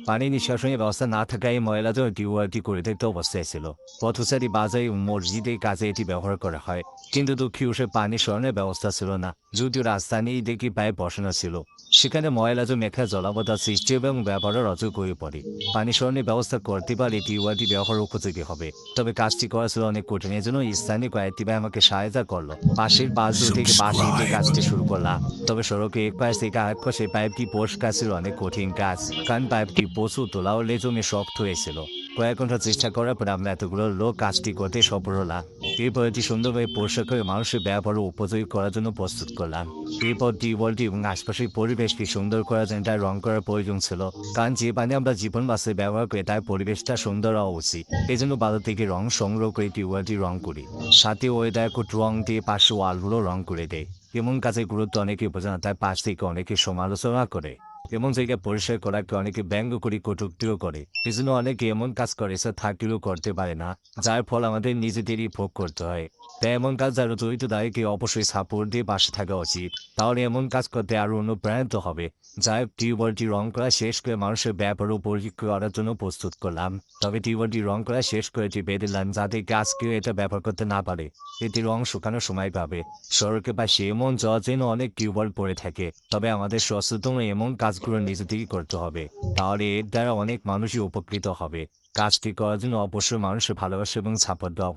পানি নিষ্কাশনের ব্যবস্থা না থাকায় ময়লাজল টিউবওয়েলটি পরিত্যক্ত অবস্থায় ছিল। পথচারী বাজারে ও মসজিদের কাজে এটি ব্যবহার করা হয়, কিন্তু দক্ষিণ অংশে পানি সরানোর ব্যবস্থা ছিল না। যদিও রাজধানী দেখি পাইপ বসানো ছিল, সেখানে ময়লাজল মেখে জলাবদ্ধতা সৃষ্টি এবং ব্যবহারের অযোগ্য হয়ে পড়ে। পানি সরানোর ব্যবস্থা করতে পারলে টিউবওয়েলটি ব্যবহার উপযোগী হবে, তবে কাজটি করা ছিল অনেক কঠিন। এজন্য স্থানীয় কয়েকটি ভাই আমাকে সহায়তা করলো। পাশের বাসগুলো থেকে বাঁশ নিতে Subscribe. কাজটি শুরু করলাম। তবে সড়কে এক পাশ থেকে আরেক পাশে পাইপটি পরিষ্কার ছিল অনেক কঠিন কাজ, কারণ পাইপটি প্রচুর তোলা ও লেজমে শক্ত হয়েছিল। কয়েক ঘন্টা চেষ্টা করার পর আমরা এতগুলো লোক কাজটি করতে সফল হলাম। এরপর এটি সুন্দরভাবে পরিষ্কার করে মানুষের ব্যবহার ও উপযোগী করার জন্য প্রস্তুত করলাম। এরপর টিউবওয়েলটি এবং আশপাশের পরিবেশকে সুন্দর করার জন্য তার রং করার প্রয়োজন ছিল, কারণ যে পানি আমরা জীবন বাঁচতে ব্যবহার করি তার পরিবেশটা সুন্দর হওয়া উচিত। এই জন্য বাজার থেকে রং সংগ্রহ করে টিউবওয়েলটি রং করি, সাথে ওয়েদার কোট রং দিয়ে পাশে ওয়ালগুলো রং করে দেয়। এমন কাজের গুরুত্ব অনেকে বোঝে না, তাই পাশ থেকে অনেকে সমালোচনা করে। এমন জায়গায় পরিষ্কার করাকে অনেকে ব্যঙ্গ করে কটূক্তিও করে। এজন্য অনেকে এমন কাজ করে সে থাকলেও করতে পারে না, যার ফল আমাদের নিজেদেরই ভোগ করতে হয়। তাই এমন কাজ যারা জড়িত তাদেরকে অবশ্যই সাপোর্ট দিয়ে পাশে থাকা উচিত, তাহলে এমন কাজ করতে আরো অনুপ্রাণিত হবে। যাই টিউবওয়েলটি রং করা শেষ করে মানুষের ব্যাপারও পরীক্ষা করার জন্য প্রস্তুত করলাম। তবে টিউবওয়েলটি রং করা শেষ করে এটি বেঁধে দিলাম, যাতে গাছ কেউ এটা ব্যবহার করতে না পারে। এটি রং শুকানোর সময় পাবে। সড়কে পাশে এমন যেন অনেক টিউবওয়েল পড়ে থাকে, তবে আমাদের সচেতন এমন কাজগুলো নিজেদেরই করতে হবে, তাহলে এর দ্বারা অনেক মানুষই উপকৃত হবে। কাজটি করার জন্য অবশ্যই মানুষের ভালোবাসা এবং সাপোর্ট দেওয়া